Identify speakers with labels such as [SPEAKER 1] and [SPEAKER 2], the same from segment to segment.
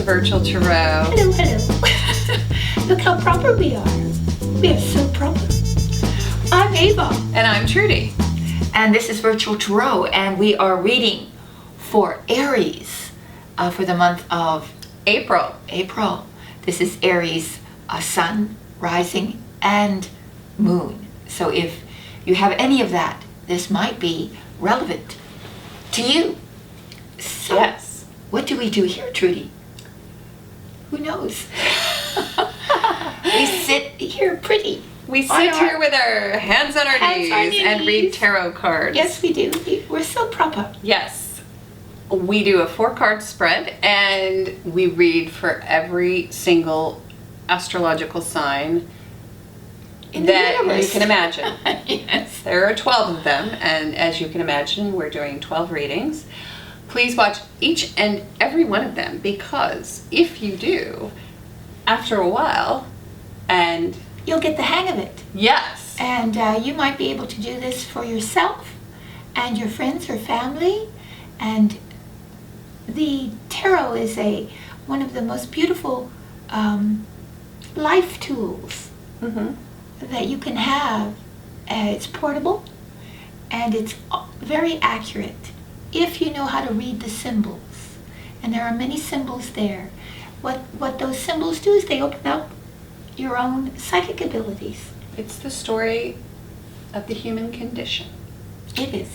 [SPEAKER 1] to Virtual Tarot.
[SPEAKER 2] Hello, hello. Look how proper we are. We are so proper. I'm Ava.
[SPEAKER 1] And I'm Trudy.
[SPEAKER 2] And this is Virtual Tarot, and we are reading for Aries for the month of
[SPEAKER 1] April.
[SPEAKER 2] This is Aries, sun, rising, and moon. So if you have any of that, this might be relevant to you. So
[SPEAKER 1] Yes.
[SPEAKER 2] what do we do here, Trudy? Who knows? We sit here pretty.
[SPEAKER 1] We sit here with our hands on our
[SPEAKER 2] Hands on
[SPEAKER 1] knees
[SPEAKER 2] your
[SPEAKER 1] and read
[SPEAKER 2] knees.
[SPEAKER 1] tarot cards.
[SPEAKER 2] Yes, we do. We're so proper.
[SPEAKER 1] Yes. We do a 4-card spread and we read for every single astrological sign
[SPEAKER 2] In the
[SPEAKER 1] that
[SPEAKER 2] universe.
[SPEAKER 1] you can imagine.
[SPEAKER 2] Yes.
[SPEAKER 1] There are 12 of them, and as you can imagine, we're doing 12 readings. Please watch each and every one of them, because if you do, after a while, and
[SPEAKER 2] You'll get the hang of it.
[SPEAKER 1] yes,
[SPEAKER 2] And you might be able to do this for yourself and your friends or family. And the tarot is one of the most beautiful life tools that you can have. It's portable and it's very accurate if you know how to read the symbols. And there are many symbols there. What those symbols do is they open up your own psychic abilities.
[SPEAKER 1] it's the story of the human condition.
[SPEAKER 2] It is.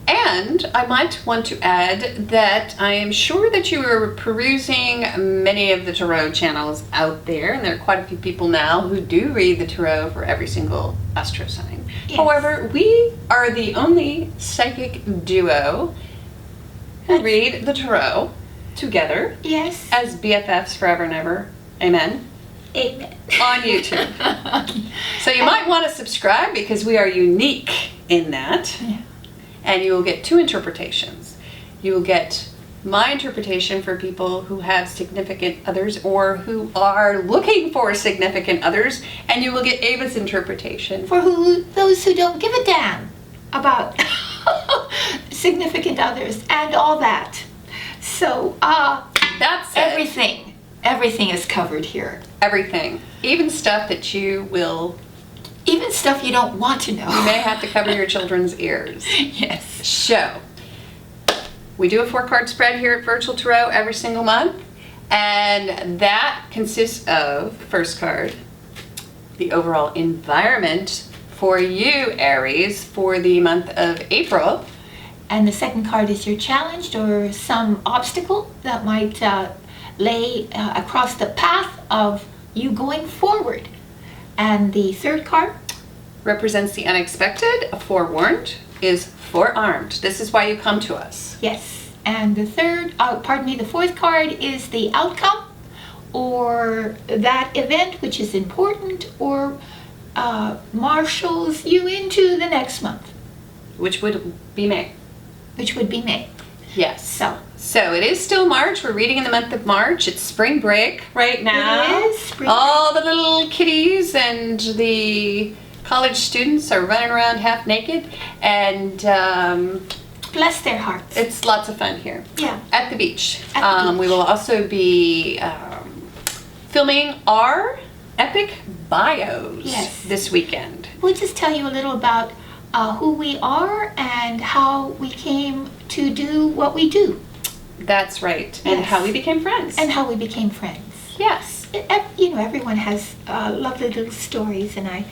[SPEAKER 1] And I might want to add that I am sure that you are perusing many of the tarot channels out there, and there are quite a few people now who do read the tarot for every single astro sign.
[SPEAKER 2] Yes.
[SPEAKER 1] However, we are the only psychic duo who read the tarot together
[SPEAKER 2] Yes.
[SPEAKER 1] as BFFs forever and ever. Amen.
[SPEAKER 2] Amen.
[SPEAKER 1] On YouTube. So you might want to subscribe, because we are unique in that.
[SPEAKER 2] Yeah.
[SPEAKER 1] And you will get 2 interpretations. You will get my interpretation for people who have significant others or who are looking for significant others, and you will get Ava's interpretation.
[SPEAKER 2] For those who don't give a damn about significant others and all that. So,
[SPEAKER 1] That's it.
[SPEAKER 2] everything is covered here.
[SPEAKER 1] Everything. Even stuff that you will,
[SPEAKER 2] Even stuff you don't want to know.
[SPEAKER 1] you may have to cover your children's ears.
[SPEAKER 2] Yes.
[SPEAKER 1] So, we do a 4-card spread here at Virtual Tarot every single month, and that consists of, first card, the overall environment for you, Aries, for the month of April.
[SPEAKER 2] And the second card is your challenge or some obstacle that might lay across the path of you going forward. And the third card,
[SPEAKER 1] Represents the unexpected. A forewarned is forearmed. This is why you come to us.
[SPEAKER 2] yes. And the the fourth card is the outcome or that event which is important or marshals you into the next month,
[SPEAKER 1] Which would be May.
[SPEAKER 2] which would be May.
[SPEAKER 1] Yes.
[SPEAKER 2] So,
[SPEAKER 1] it is still March. We're reading in the month of March. It's spring break right now.
[SPEAKER 2] It is spring
[SPEAKER 1] All the little kitties and the college students are running around half naked, and
[SPEAKER 2] bless their hearts.
[SPEAKER 1] it's lots of fun here
[SPEAKER 2] Yeah.
[SPEAKER 1] at the beach.
[SPEAKER 2] At the beach.
[SPEAKER 1] We will also be filming our epic bios
[SPEAKER 2] Yes.
[SPEAKER 1] this weekend.
[SPEAKER 2] We'll just tell you a little about who we are and how we came to do what we do
[SPEAKER 1] That's right. And
[SPEAKER 2] Yes.
[SPEAKER 1] how we became friends.
[SPEAKER 2] and how we became friends.
[SPEAKER 1] yes.
[SPEAKER 2] Everyone has lovely little stories, and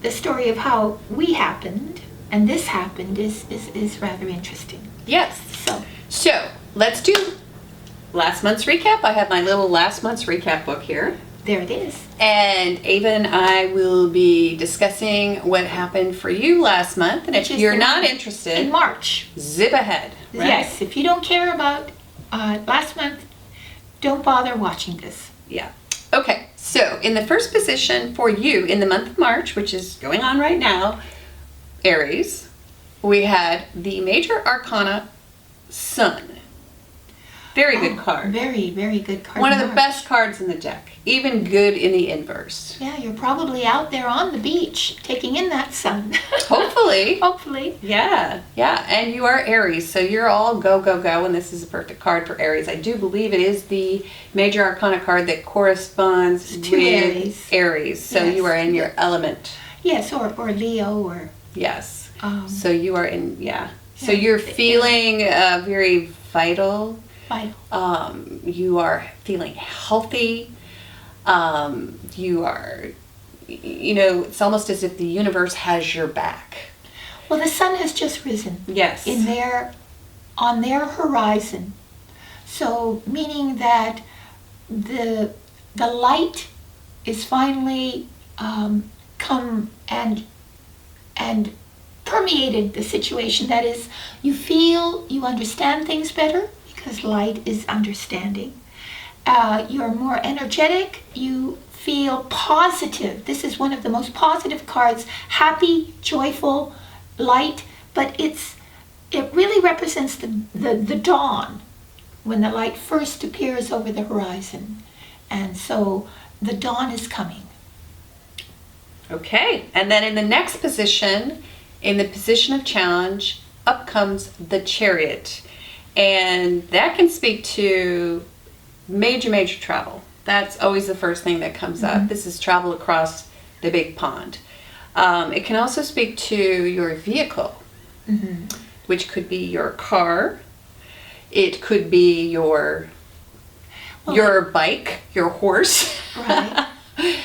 [SPEAKER 2] the story of how we happened and this happened is rather interesting.
[SPEAKER 1] Yes.
[SPEAKER 2] So,
[SPEAKER 1] Let's do last month's recap. I have my little last month's recap book here.
[SPEAKER 2] there it is.
[SPEAKER 1] And Ava and I will be discussing what happened for you last month. And
[SPEAKER 2] Which
[SPEAKER 1] if
[SPEAKER 2] is
[SPEAKER 1] you're
[SPEAKER 2] the
[SPEAKER 1] not
[SPEAKER 2] month
[SPEAKER 1] interested,
[SPEAKER 2] In March.
[SPEAKER 1] zip ahead. Right?
[SPEAKER 2] Yes, if you don't care about last month, don't bother watching this.
[SPEAKER 1] Yeah. Okay. So in the first position for you in the month of March, which is going on right now, Aries, we had the major arcana Sun. Very good card.
[SPEAKER 2] Very, very good card.
[SPEAKER 1] One of the
[SPEAKER 2] March.
[SPEAKER 1] best cards in the deck. Even good in the inverse.
[SPEAKER 2] Yeah, you're probably out there on the beach taking in that sun.
[SPEAKER 1] Hopefully.
[SPEAKER 2] Hopefully.
[SPEAKER 1] Yeah, yeah. And you are Aries, so you're all go, go, go, and this is a perfect card for Aries. I do believe it is the major arcana card that corresponds
[SPEAKER 2] To
[SPEAKER 1] with
[SPEAKER 2] Aries.
[SPEAKER 1] So
[SPEAKER 2] Yes.
[SPEAKER 1] you are in your element.
[SPEAKER 2] Yes, or Leo or
[SPEAKER 1] Yes.
[SPEAKER 2] um,
[SPEAKER 1] So you are in, yeah. So
[SPEAKER 2] Yeah.
[SPEAKER 1] you're feeling very vital.
[SPEAKER 2] vital.
[SPEAKER 1] You are feeling healthy. You are, it's almost as if the universe has your back.
[SPEAKER 2] Well, the sun has just risen
[SPEAKER 1] Yes.
[SPEAKER 2] on their horizon. So meaning that the light is finally come and permeated the situation. That is, you feel you understand things better because light is understanding. You're more energetic. You feel positive. This is one of the most positive cards. Happy, joyful, light. But it really represents the dawn, when the light first appears over the horizon. And so the dawn is coming.
[SPEAKER 1] Okay. And then in the next position, in the position of challenge, up comes the Chariot. And that can speak to major travel. That's always the first thing that comes up. This is travel across the big pond. It can also speak to your vehicle, which could be your car. It could be your bike, your horse.
[SPEAKER 2] Right.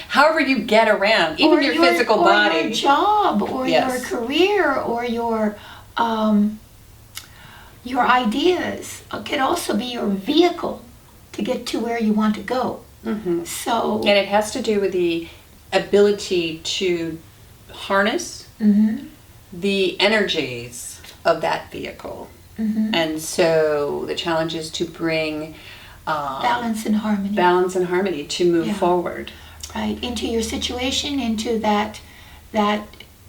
[SPEAKER 1] However you get around, even your physical body.
[SPEAKER 2] Or your job, or
[SPEAKER 1] Yes.
[SPEAKER 2] your career, or your ideas. It could also be your vehicle to get to where you want to go.
[SPEAKER 1] Mhm.
[SPEAKER 2] So,
[SPEAKER 1] And it has to do with the ability to harness the energies of that vehicle. And so the challenge is to bring
[SPEAKER 2] balance and harmony.
[SPEAKER 1] balance and harmony to move
[SPEAKER 2] Yeah.
[SPEAKER 1] forward.
[SPEAKER 2] Right, into your situation, into that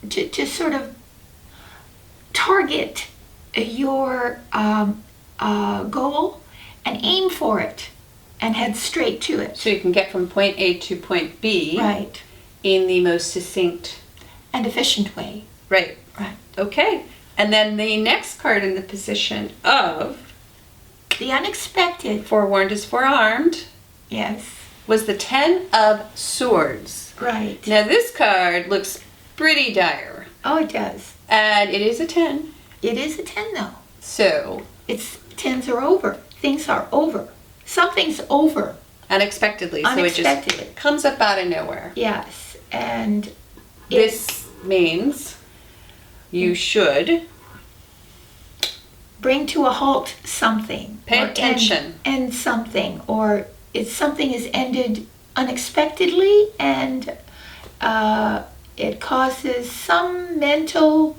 [SPEAKER 2] to sort of target your goal and aim for it and head straight to it.
[SPEAKER 1] So you can get from point A to point B
[SPEAKER 2] Right,
[SPEAKER 1] in the most succinct.
[SPEAKER 2] and efficient way.
[SPEAKER 1] Right.
[SPEAKER 2] Right.
[SPEAKER 1] Okay. And then the next card in the position of
[SPEAKER 2] The unexpected.
[SPEAKER 1] forewarned is forearmed
[SPEAKER 2] Yes.
[SPEAKER 1] was the Ten of Swords.
[SPEAKER 2] Right.
[SPEAKER 1] Now this card looks pretty dire,
[SPEAKER 2] Oh, it does.
[SPEAKER 1] and it is a 10.
[SPEAKER 2] It is a 10 though.
[SPEAKER 1] So
[SPEAKER 2] It's 10s are over. Things are over. Something's over.
[SPEAKER 1] unexpectedly, so it
[SPEAKER 2] Unexpectedly.
[SPEAKER 1] just comes up out of nowhere.
[SPEAKER 2] Yes. And
[SPEAKER 1] This means you should
[SPEAKER 2] bring to a halt something.
[SPEAKER 1] Pay
[SPEAKER 2] or
[SPEAKER 1] attention.
[SPEAKER 2] End something, or it's something is ended unexpectedly, and it causes some mental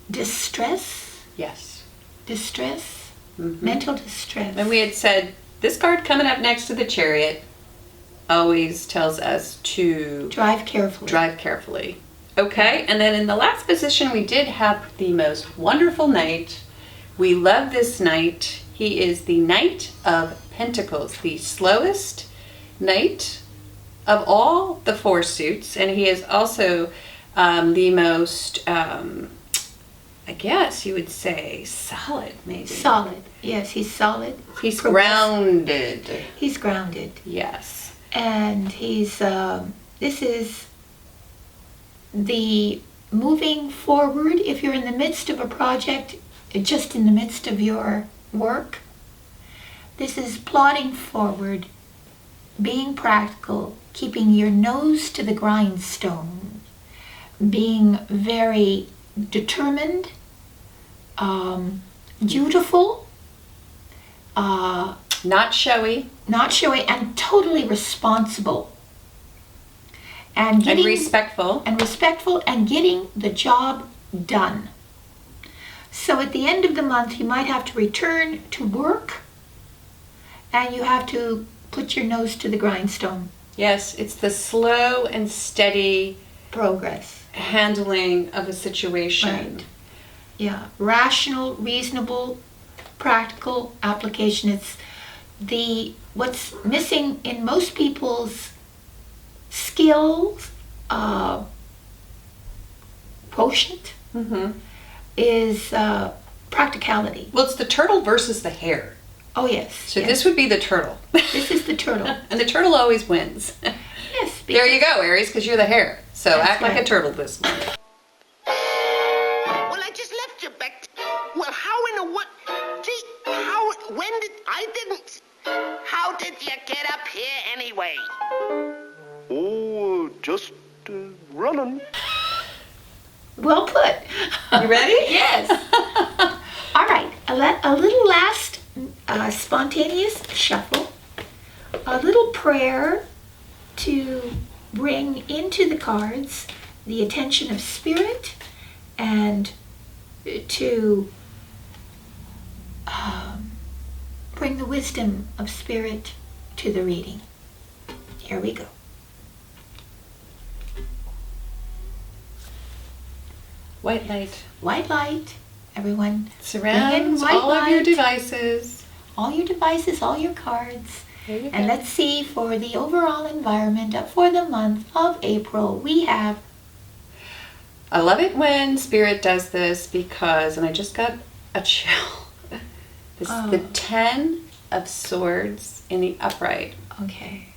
[SPEAKER 2] distress,
[SPEAKER 1] yes. Mhm.
[SPEAKER 2] mental distress.
[SPEAKER 1] And we had said this card coming up next to the Chariot always tells us to
[SPEAKER 2] Drive carefully.
[SPEAKER 1] drive carefully. Okay, and then in the last position we did have the most wonderful knight. We love this knight. He is the Knight of Pentacles, the slowest knight of all the four suits, and he is also the most, I guess you would say, solid maybe.
[SPEAKER 2] Solid. Yes, he's solid.
[SPEAKER 1] He's grounded.
[SPEAKER 2] He's grounded.
[SPEAKER 1] Yes.
[SPEAKER 2] And he's this is the moving forward. If you're in the midst of a project, just in the midst of your work, this is plodding forward, being practical, keeping your nose to the grindstone, being very determined, dutiful,
[SPEAKER 1] Not showy
[SPEAKER 2] not showy, and totally responsible. And
[SPEAKER 1] and
[SPEAKER 2] getting
[SPEAKER 1] respectful.
[SPEAKER 2] and respectful and getting the job done. So at the end of the month, you might have to return to work and you have to put your nose to the grindstone.
[SPEAKER 1] Yes, it's the slow and steady
[SPEAKER 2] Progress.
[SPEAKER 1] handling of a situation.
[SPEAKER 2] Right. Yeah. Rational, reasonable practical application. It's what's missing in most people's skills quotient is practicality.
[SPEAKER 1] Well, it's the turtle versus the hare.
[SPEAKER 2] Oh yes.
[SPEAKER 1] So
[SPEAKER 2] yes.
[SPEAKER 1] this would be the turtle.
[SPEAKER 2] This is the turtle.
[SPEAKER 1] And the turtle always wins.
[SPEAKER 2] Yes.
[SPEAKER 1] There you go, Aries, because you're the hare. So
[SPEAKER 2] That's
[SPEAKER 1] act like a
[SPEAKER 2] right.
[SPEAKER 1] turtle this month.
[SPEAKER 3] Well, I just left you back. Well, how in the what? Gee, when did, I didn't. How did you get up here anyway? Oh, just running.
[SPEAKER 2] Well put.
[SPEAKER 1] You ready?
[SPEAKER 2] Yes. All right. A little last spontaneous shuffle. A little prayer to bring into the cards the attention of spirit and to bring the wisdom of spirit to the reading. Here we go.
[SPEAKER 1] White light.
[SPEAKER 2] White light, everyone.
[SPEAKER 1] Surrounds
[SPEAKER 2] white
[SPEAKER 1] all of your
[SPEAKER 2] light.
[SPEAKER 1] devices.
[SPEAKER 2] All your devices, all your cards.
[SPEAKER 1] There you go.
[SPEAKER 2] And let's see, for the overall environment for the month of April, we have,
[SPEAKER 1] I love it when Spirit does this because, and I just got a chill. This is the 10 of Swords in the upright.
[SPEAKER 2] okay,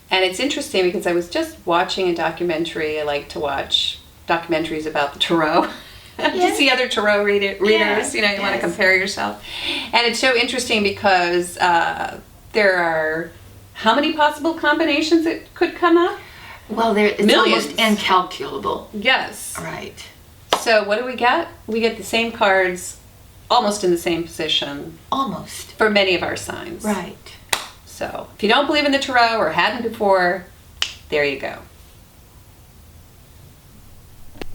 [SPEAKER 1] And it's interesting because I was just watching a documentary. I like to watch documentaries about the tarot. To
[SPEAKER 2] Yes.
[SPEAKER 1] see other tarot readers,
[SPEAKER 2] Yes,
[SPEAKER 1] you know, you want to
[SPEAKER 2] yes.
[SPEAKER 1] compare yourself. And it's so interesting because there are how many possible combinations that could come up?
[SPEAKER 2] well, it's
[SPEAKER 1] Millions.
[SPEAKER 2] almost incalculable.
[SPEAKER 1] Yes.
[SPEAKER 2] Right.
[SPEAKER 1] So what do we get? We get the same cards almost in the same position
[SPEAKER 2] Almost.
[SPEAKER 1] for many of our signs.
[SPEAKER 2] Right.
[SPEAKER 1] So if you don't believe in the tarot or hadn't before, there you go.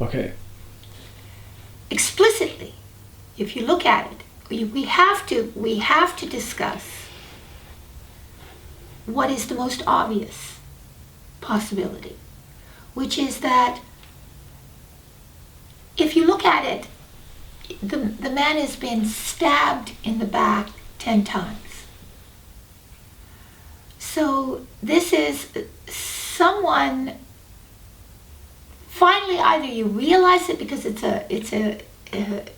[SPEAKER 4] Okay.
[SPEAKER 2] Explicitly, if you look at it, we have to discuss what is the most obvious possibility, which is that if you look at it, the man has been stabbed in the back 10 times. So this is someone, finally, either you realize it because it's a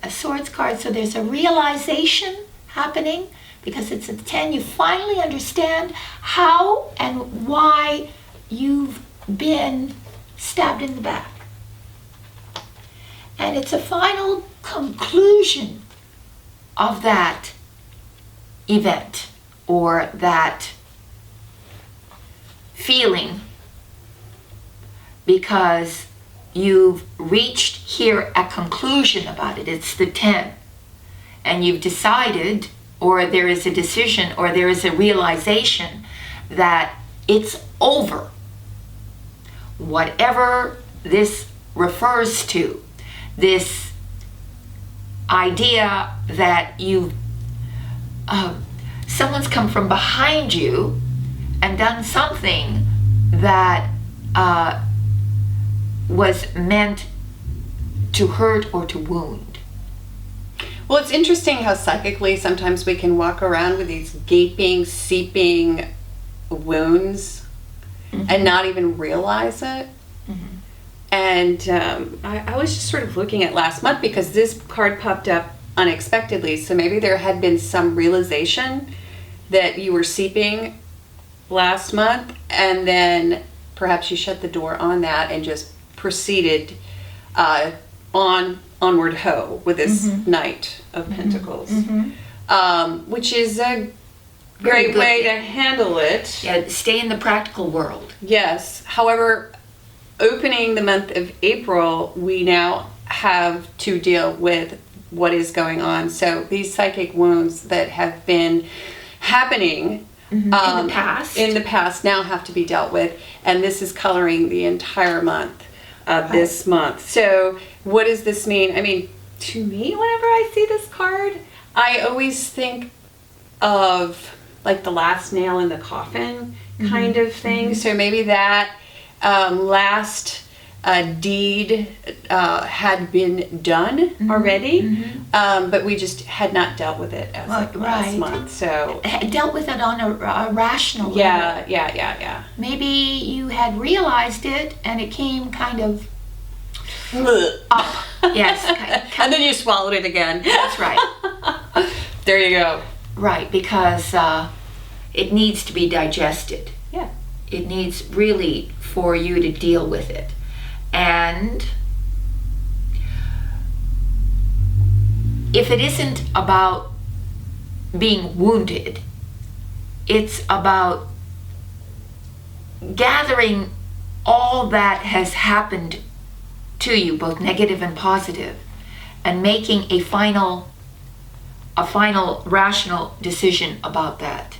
[SPEAKER 2] swords card, so there's a realization happening because it's a 10. You finally understand how and why you've been stabbed in the back. And it's a final conclusion of that event or that feeling, because you've reached here a conclusion about it. It's the 10. And you've decided, or there is a decision, or there is a realization that it's over. Whatever this refers to, this idea that someone's come from behind you and done something that was meant to hurt or to wound.
[SPEAKER 1] Well, it's interesting how psychically sometimes we can walk around with these gaping, seeping wounds and not even realize it. And I was just sort of looking at last month because this card popped up unexpectedly. So maybe there had been some realization that you were seeping last month, and then perhaps you shut the door on that and just proceeded onward ho with this Knight of Pentacles, which is a
[SPEAKER 2] Very
[SPEAKER 1] great
[SPEAKER 2] good.
[SPEAKER 1] way to handle it.
[SPEAKER 2] Yeah, stay in the practical world.
[SPEAKER 1] Yes. However, opening the month of April, we now have to deal with what is going on. So these psychic wounds that have been happening
[SPEAKER 2] In the past.
[SPEAKER 1] now have to be dealt with, and this is coloring the entire month of this month. So what does this mean? I mean, to me, whenever I see this card, I always think of like the last nail in the coffin kind of thing. So maybe that last a deed had been done already, but we just had not dealt with it as of last
[SPEAKER 2] Right.
[SPEAKER 1] month. So
[SPEAKER 2] Dealt with it on a rational level.
[SPEAKER 1] yeah.
[SPEAKER 2] Maybe you had realized it and it came kind of up. Yes.
[SPEAKER 1] And then you swallowed it again.
[SPEAKER 2] That's right.
[SPEAKER 1] There you go.
[SPEAKER 2] Right, because it needs to be digested.
[SPEAKER 1] Yeah.
[SPEAKER 2] It needs really for you to deal with it. And if it isn't about being wounded, it's about gathering all that has happened to you, both negative and positive, and making a final rational decision about that.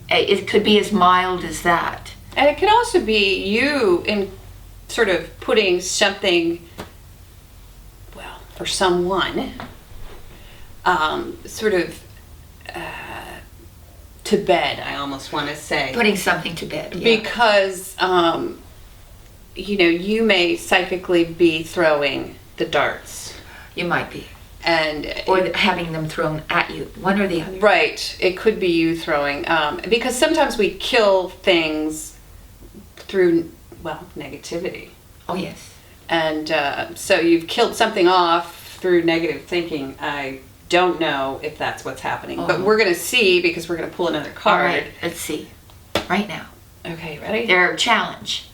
[SPEAKER 2] It could be as mild as that.
[SPEAKER 1] And it can also be you in sort of putting something, well, or someone, sort of to bed, I almost want to say.
[SPEAKER 2] Putting something to bed. Yeah.
[SPEAKER 1] Because, you may psychically be throwing the darts.
[SPEAKER 2] You might be.
[SPEAKER 1] And
[SPEAKER 2] Or having them thrown at you, one or the other.
[SPEAKER 1] right, it could be you throwing, because sometimes we kill things through, well, negativity.
[SPEAKER 2] Oh, yes.
[SPEAKER 1] And so you've killed something off through negative thinking. I don't know if that's what's happening, but we're going to see because we're going to pull another
[SPEAKER 2] All
[SPEAKER 1] card.
[SPEAKER 2] right, let's see. Right now.
[SPEAKER 1] Okay, ready?
[SPEAKER 2] Their challenge.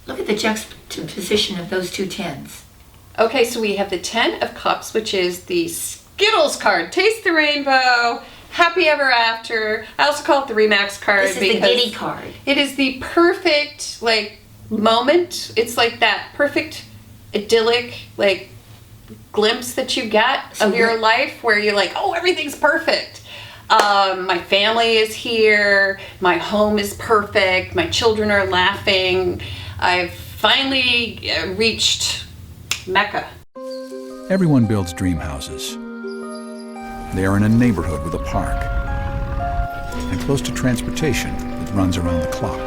[SPEAKER 2] Look at the juxtaposition of those two tens.
[SPEAKER 1] Okay, so we have the 10 of Cups, which is the Skittles card. Taste the rainbow, happy ever after. I also call it the Remax card.
[SPEAKER 2] This is the giddy card.
[SPEAKER 1] It is the perfect, moment. It's like that perfect, idyllic, glimpse that you get of your life where you're like, oh, everything's perfect. My family is here. My home is perfect. My children are laughing. I've finally reached Mecca.
[SPEAKER 4] Everyone builds dream houses. They are in a neighborhood with a park and close to transportation that runs around the clock.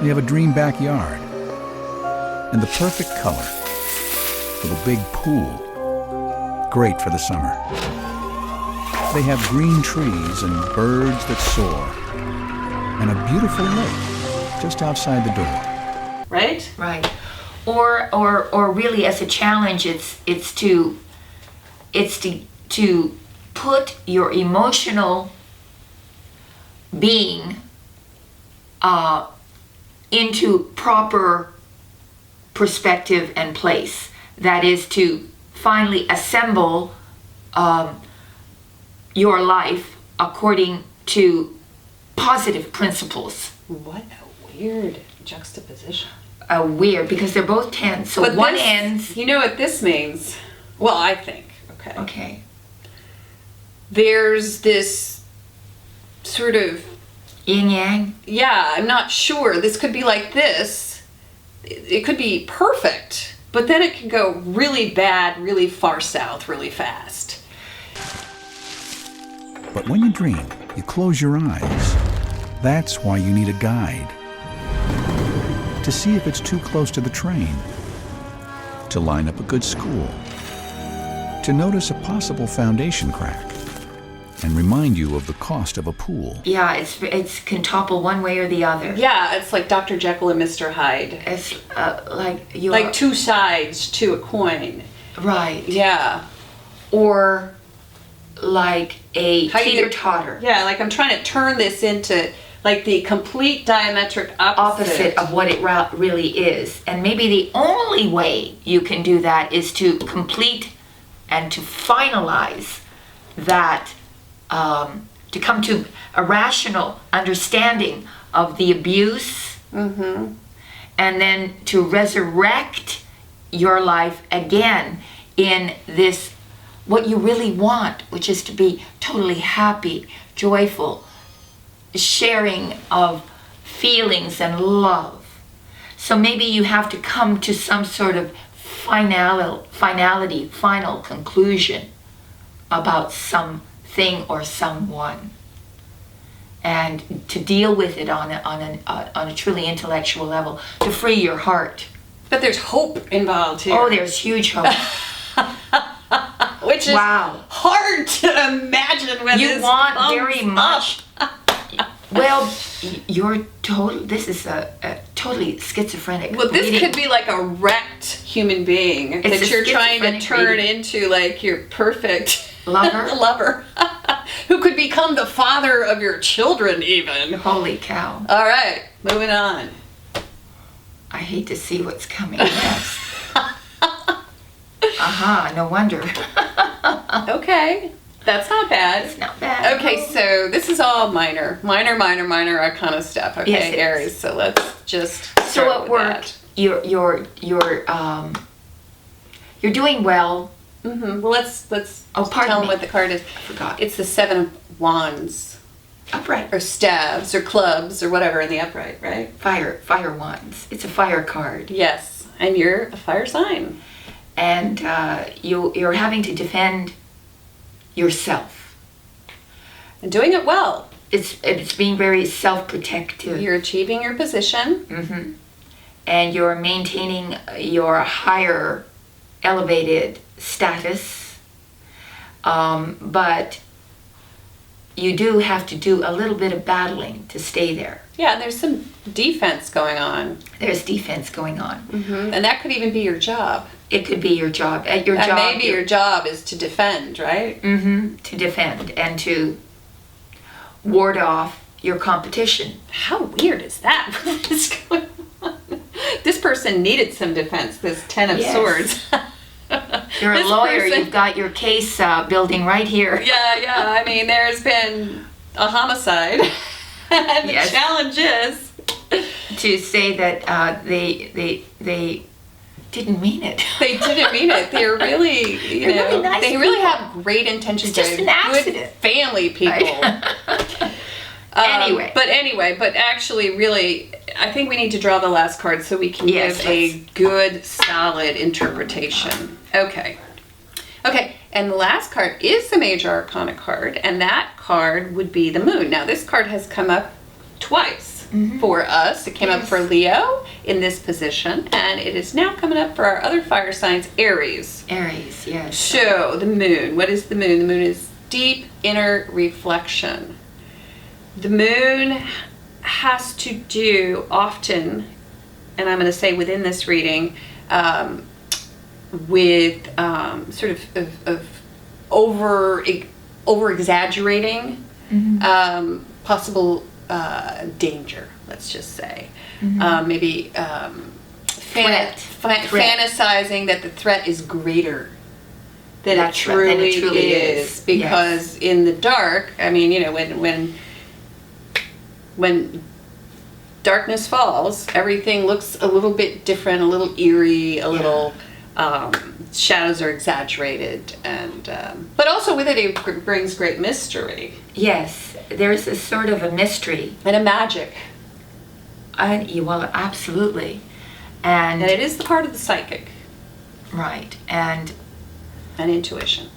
[SPEAKER 4] They have a dream backyard and the perfect color with a big pool, great for the summer. They have green trees and birds that soar and a beautiful lake just outside the door.
[SPEAKER 1] Right?
[SPEAKER 2] Right. Or really as a challenge, it's to put your emotional being into proper perspective and place. That is to finally assemble your life according to positive principles.
[SPEAKER 1] What a weird juxtaposition.
[SPEAKER 2] Weird, because they're both tens. So
[SPEAKER 1] But
[SPEAKER 2] one
[SPEAKER 1] this-
[SPEAKER 2] ends.
[SPEAKER 1] You know what this means? Well, I think. Okay.
[SPEAKER 2] Okay.
[SPEAKER 1] There's this sort of,
[SPEAKER 2] Yin yang.
[SPEAKER 1] yeah, I'm not sure. This could be like this. It could be perfect, but then it can go really bad, really far south, really fast.
[SPEAKER 4] But when you dream, you close your eyes. That's why you need a guide. To see if it's too close to the train. To line up a good school. To notice a possible foundation crack. And remind you of the cost of a pool.
[SPEAKER 2] Yeah, it's can topple one way or the other.
[SPEAKER 1] Yeah, it's like Dr. Jekyll and Mr. Hyde.
[SPEAKER 2] It's like you
[SPEAKER 1] Like two sides to a coin.
[SPEAKER 2] right.
[SPEAKER 1] Yeah.
[SPEAKER 2] Or like a
[SPEAKER 1] How you-
[SPEAKER 2] teeter-totter.
[SPEAKER 1] Yeah, like I'm trying to turn this into like the complete diametric
[SPEAKER 2] Opposite of what it really is. And maybe the only way you can do that is to complete and to finalize that, to come to a rational understanding of the abuse, and then to resurrect your life again in this, what you really want, which is to be totally happy, joyful, sharing of feelings and love. So maybe you have to come to some sort of finality, final conclusion about something or someone. and to deal with it on a truly intellectual level, to free your heart.
[SPEAKER 1] But there's hope involved here.
[SPEAKER 2] Oh, there's huge hope.
[SPEAKER 1] Which is
[SPEAKER 2] Wow.
[SPEAKER 1] hard to imagine when
[SPEAKER 2] You
[SPEAKER 1] this
[SPEAKER 2] want
[SPEAKER 1] comes
[SPEAKER 2] very
[SPEAKER 1] up.
[SPEAKER 2] much. Well, you're total. This is a totally schizophrenic.
[SPEAKER 1] Well, this
[SPEAKER 2] reading.
[SPEAKER 1] could be like a wrecked human being
[SPEAKER 2] It's
[SPEAKER 1] that
[SPEAKER 2] a
[SPEAKER 1] you're trying to
[SPEAKER 2] schizophrenic
[SPEAKER 1] turn
[SPEAKER 2] reading.
[SPEAKER 1] into like your perfect
[SPEAKER 2] Lover?
[SPEAKER 1] lover, who could become the father of your children even.
[SPEAKER 2] Holy cow!
[SPEAKER 1] All right, moving on.
[SPEAKER 2] I hate to see what's coming next. Aha! No wonder.
[SPEAKER 1] Okay, that's not bad.
[SPEAKER 2] It's not bad.
[SPEAKER 1] Okay, so this is all minor arcana stuff. Okay,
[SPEAKER 2] Yes, it is.
[SPEAKER 1] Aries. So let's just
[SPEAKER 2] So
[SPEAKER 1] start
[SPEAKER 2] at
[SPEAKER 1] with
[SPEAKER 2] work, you're doing well.
[SPEAKER 1] Well, let's
[SPEAKER 2] Oh, pardon
[SPEAKER 1] tell them
[SPEAKER 2] me.
[SPEAKER 1] what the card is.
[SPEAKER 2] I forgot.
[SPEAKER 1] It's the 7 of Wands,
[SPEAKER 2] Upright.
[SPEAKER 1] or staves, or clubs, or whatever in the upright, right?
[SPEAKER 2] Fire wands. It's a fire card,
[SPEAKER 1] Yes, and you're a fire sign.
[SPEAKER 2] and you're having to defend yourself.
[SPEAKER 1] And doing it well.
[SPEAKER 2] It's being very self-protective.
[SPEAKER 1] You're achieving your position.
[SPEAKER 2] Mm-hmm. And you're maintaining your higher elevated status, but you do have to do a little bit of battling to stay there.
[SPEAKER 1] Yeah, and there's some defense going on.
[SPEAKER 2] There's defense going on.
[SPEAKER 1] And that could even be your job.
[SPEAKER 2] It could be your job. At your
[SPEAKER 1] And
[SPEAKER 2] job,
[SPEAKER 1] maybe your job is to defend, right?
[SPEAKER 2] to defend and to ward off your competition.
[SPEAKER 1] How weird is that? What is going on? This person needed some defense, this 10 of
[SPEAKER 2] Yes.
[SPEAKER 1] Swords.
[SPEAKER 2] You're a
[SPEAKER 1] This
[SPEAKER 2] lawyer.
[SPEAKER 1] person-
[SPEAKER 2] You've got your case building right here.
[SPEAKER 1] Yeah. I mean, there's been a homicide. And
[SPEAKER 2] Yes.
[SPEAKER 1] the challenge is
[SPEAKER 2] To say that they didn't mean it.
[SPEAKER 1] they didn't mean it. They're really, you
[SPEAKER 2] They're
[SPEAKER 1] know,
[SPEAKER 2] really nice
[SPEAKER 1] they really
[SPEAKER 2] people.
[SPEAKER 1] have great intentions.
[SPEAKER 2] It's just
[SPEAKER 1] They're
[SPEAKER 2] an
[SPEAKER 1] good
[SPEAKER 2] accident.
[SPEAKER 1] family people.
[SPEAKER 2] Anyway.
[SPEAKER 1] But actually, really, I think we need to draw the last card so we can
[SPEAKER 2] Yes,
[SPEAKER 1] give a good, solid interpretation. Okay, and the last card is the Major Arcana card, and that card would be the Moon. Now, this card has come up twice for us. It came up
[SPEAKER 2] Yes.
[SPEAKER 1] for Leo in this position, and it is now coming up for our other fire signs, Aries.
[SPEAKER 2] Aries, yes.
[SPEAKER 1] So, the Moon. What is the Moon? The Moon is deep inner reflection. The Moon has to do often, and I'm going to say within this reading, with sort of over exaggerating possible danger. Let's just say, maybe
[SPEAKER 2] Threat.
[SPEAKER 1] fantasizing that the threat is greater than it
[SPEAKER 2] That's right, than it truly is.
[SPEAKER 1] because in the dark, I mean, you know, when darkness falls, everything looks a little bit different, a little eerie, a little shadows are exaggerated, and but also with it brings great mystery
[SPEAKER 2] Yes, there's a sort of a mystery.
[SPEAKER 1] and a magic,
[SPEAKER 2] Well, absolutely. And
[SPEAKER 1] and it is the part of the psychic
[SPEAKER 2] right. And
[SPEAKER 1] and intuition.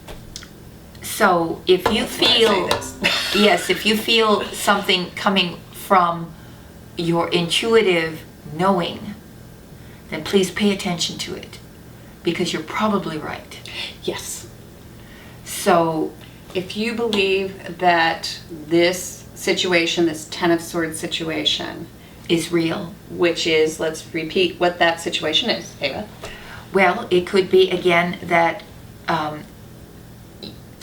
[SPEAKER 2] so if you
[SPEAKER 1] That's why I
[SPEAKER 2] feel
[SPEAKER 1] say this.
[SPEAKER 2] yes, if you feel something coming from your intuitive knowing, then please pay attention to it, because you're probably right.
[SPEAKER 1] Yes.
[SPEAKER 2] So
[SPEAKER 1] If you believe that this situation, this 10 of Swords situation,
[SPEAKER 2] is real.
[SPEAKER 1] which is, let's repeat what that situation is, Ava.
[SPEAKER 2] Well, it could be again that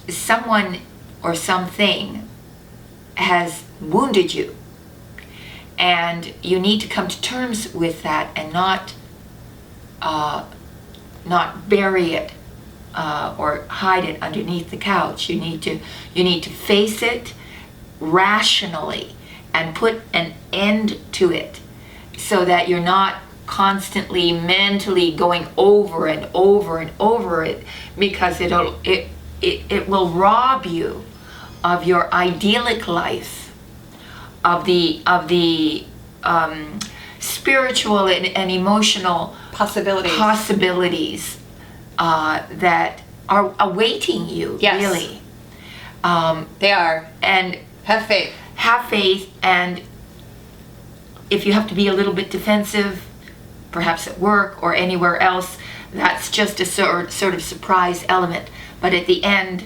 [SPEAKER 2] someone or something has wounded you, and you need to come to terms with that and not bury it or hide it underneath the couch. You need to face it rationally and put an end to it, so that you're not constantly mentally going over and over and over it, because it will rob you of your idyllic life, of the spiritual and emotional possibilities that are awaiting you.
[SPEAKER 1] Yes.
[SPEAKER 2] Really.
[SPEAKER 1] They are.
[SPEAKER 2] And
[SPEAKER 1] Have faith.
[SPEAKER 2] have faith, and if you have to be a little bit defensive, perhaps at work or anywhere else, that's just a sort of surprise element. But at the end,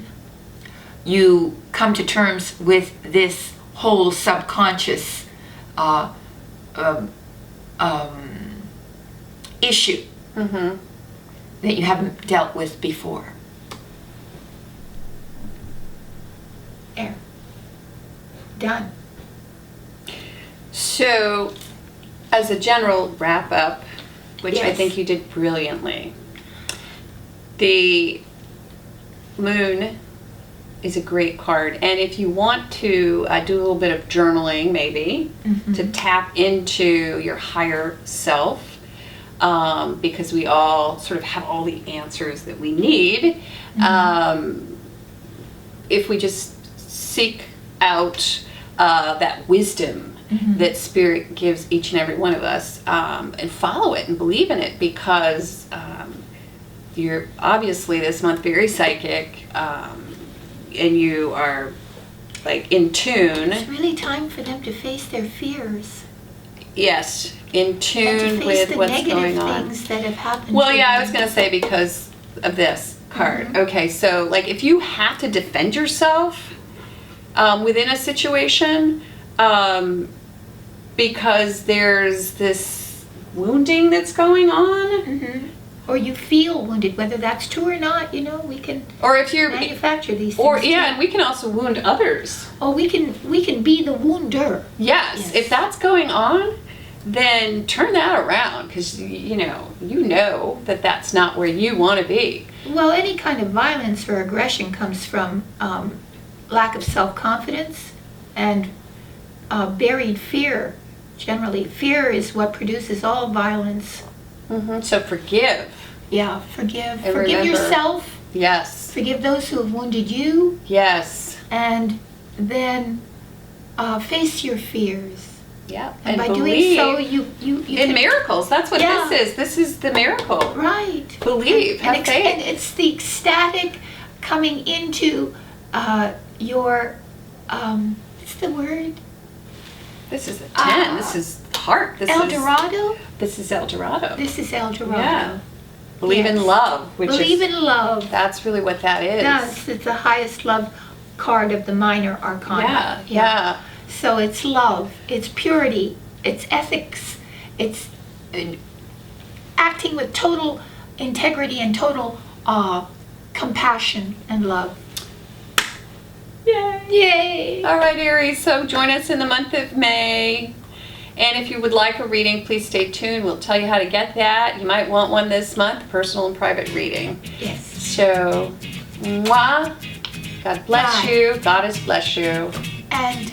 [SPEAKER 2] you come to terms with this whole subconscious issue that you haven't dealt with before. There. Done.
[SPEAKER 1] So, as a general wrap up, which I
[SPEAKER 2] Yes.
[SPEAKER 1] think you did brilliantly, the moon is a great card. And if you want to do a little bit of journaling, maybe, to tap into your higher self, because we all sort of have all the answers that we need, if we just seek out that wisdom that Spirit gives each and every one of us, and follow it and believe in it, because you're obviously this month very psychic, and you are like in tune.
[SPEAKER 2] It's really time for them to face their fears.
[SPEAKER 1] Yes, in
[SPEAKER 2] And to
[SPEAKER 1] tune
[SPEAKER 2] face
[SPEAKER 1] with
[SPEAKER 2] the
[SPEAKER 1] what's
[SPEAKER 2] negative
[SPEAKER 1] going on.
[SPEAKER 2] things that have happened.
[SPEAKER 1] Well,
[SPEAKER 2] to
[SPEAKER 1] yeah, I
[SPEAKER 2] them.
[SPEAKER 1] was going to say because of this card. Okay, so like if you have to defend yourself within a situation, because there's this wounding that's going on,
[SPEAKER 2] Or you feel wounded, whether that's true or not, we can
[SPEAKER 1] or if you're,
[SPEAKER 2] manufacture these things.
[SPEAKER 1] or
[SPEAKER 2] too.
[SPEAKER 1] yeah, and we can also wound others.
[SPEAKER 2] Oh, we can be the wounder.
[SPEAKER 1] Yes,
[SPEAKER 2] Yes.
[SPEAKER 1] if that's going on, then turn that around, because you know that that's not where you want to be.
[SPEAKER 2] Well, any kind of violence or aggression comes from lack of self-confidence and buried fear. Generally, fear is what produces all violence.
[SPEAKER 1] So forgive.
[SPEAKER 2] Yeah, forgive.
[SPEAKER 1] And
[SPEAKER 2] Forgive
[SPEAKER 1] remember-
[SPEAKER 2] yourself.
[SPEAKER 1] Yes.
[SPEAKER 2] Forgive those who have wounded you.
[SPEAKER 1] Yes.
[SPEAKER 2] And then face your fears.
[SPEAKER 1] Yeah.
[SPEAKER 2] And by
[SPEAKER 1] believe
[SPEAKER 2] doing so, you
[SPEAKER 1] in
[SPEAKER 2] can-
[SPEAKER 1] miracles. That's what
[SPEAKER 2] Yeah.
[SPEAKER 1] this is. This is the miracle.
[SPEAKER 2] Right.
[SPEAKER 1] Believe. Have
[SPEAKER 2] And
[SPEAKER 1] faith.
[SPEAKER 2] it's the ecstatic coming into your, what's the word?
[SPEAKER 1] This is a 10. This is heart. This
[SPEAKER 2] El
[SPEAKER 1] is
[SPEAKER 2] Dorado?
[SPEAKER 1] This is El Dorado.
[SPEAKER 2] This is El Dorado.
[SPEAKER 1] Yeah. Believe in
[SPEAKER 2] Yes.
[SPEAKER 1] love, which
[SPEAKER 2] Believe
[SPEAKER 1] is
[SPEAKER 2] in love.
[SPEAKER 1] that's really what that is.
[SPEAKER 2] Yes, it's the highest love card of the minor arcana.
[SPEAKER 1] Yeah.
[SPEAKER 2] So it's love, it's purity, it's ethics, it's acting with total integrity and total compassion and love.
[SPEAKER 1] Yay.
[SPEAKER 2] Yay!
[SPEAKER 1] All right, Aries, so join us in the month of May. And if you would like a reading, please stay tuned. We'll tell you how to get that. You might want one this month, personal and private reading.
[SPEAKER 2] Yes.
[SPEAKER 1] So, mwah. God bless
[SPEAKER 2] Bye.
[SPEAKER 1] you. Goddess bless you.
[SPEAKER 2] And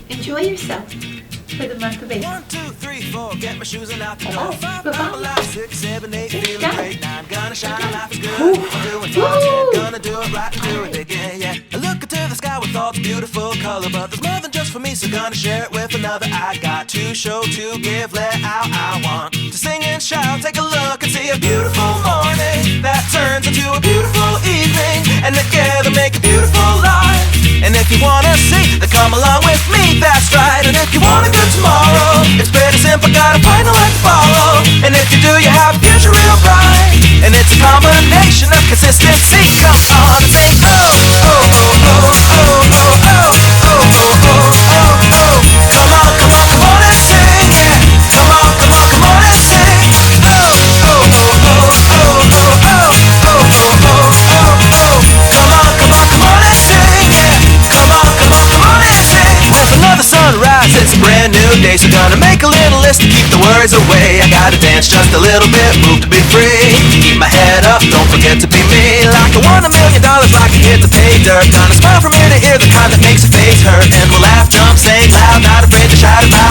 [SPEAKER 2] enjoy yourself for the month of April.
[SPEAKER 5] 1, 2, 3, 4, get my shoes and out the door.
[SPEAKER 2] Bye-bye.
[SPEAKER 5] 5, I'm alive. 6, 7, 8, feeling
[SPEAKER 2] done.
[SPEAKER 5] great. 9, gonna shine,
[SPEAKER 2] Done.
[SPEAKER 5] life is good.
[SPEAKER 2] Woo.
[SPEAKER 5] I'm doing fine,
[SPEAKER 2] Woo.
[SPEAKER 5] yeah, gonna do it right and do it again, yeah. I look into the sky with all the beautiful color, but there's more than just for me, so gonna share it with another. I got to show, to give, let out. I want to sing and shout, take a look and see a beautiful morning that turns into a beautiful evening, and together make a beautiful life. And if you wanna see, then come along with me, that's right. And if you want a good tomorrow, it's pretty simple, gotta find a light to follow. And if you do, you have a future real bright. And it's a combination of consistency. Come on and sing, oh, oh, oh, oh, oh, oh, oh, oh, oh, oh, oh, oh. Come on, come on, come on and sing, yeah. Come on, come on, come on and sing. Oh, oh, oh, oh, oh, oh, oh, oh, oh, oh, oh, oh. Come on, come on, come on and sing, yeah. Come on, come on, come on and sing. With another sunrise, it's a brand new day, so gonna make a little list to keep the worries away. I gotta dance just a little bit, move to be free. Keep my head up, don't forget to be me. Like I won $1 million, like I hit the pay dirt. Gonna smile from ear to ear, the kind that makes your face hurt. And we'll laugh, jump, sing loud, not afraid to shout about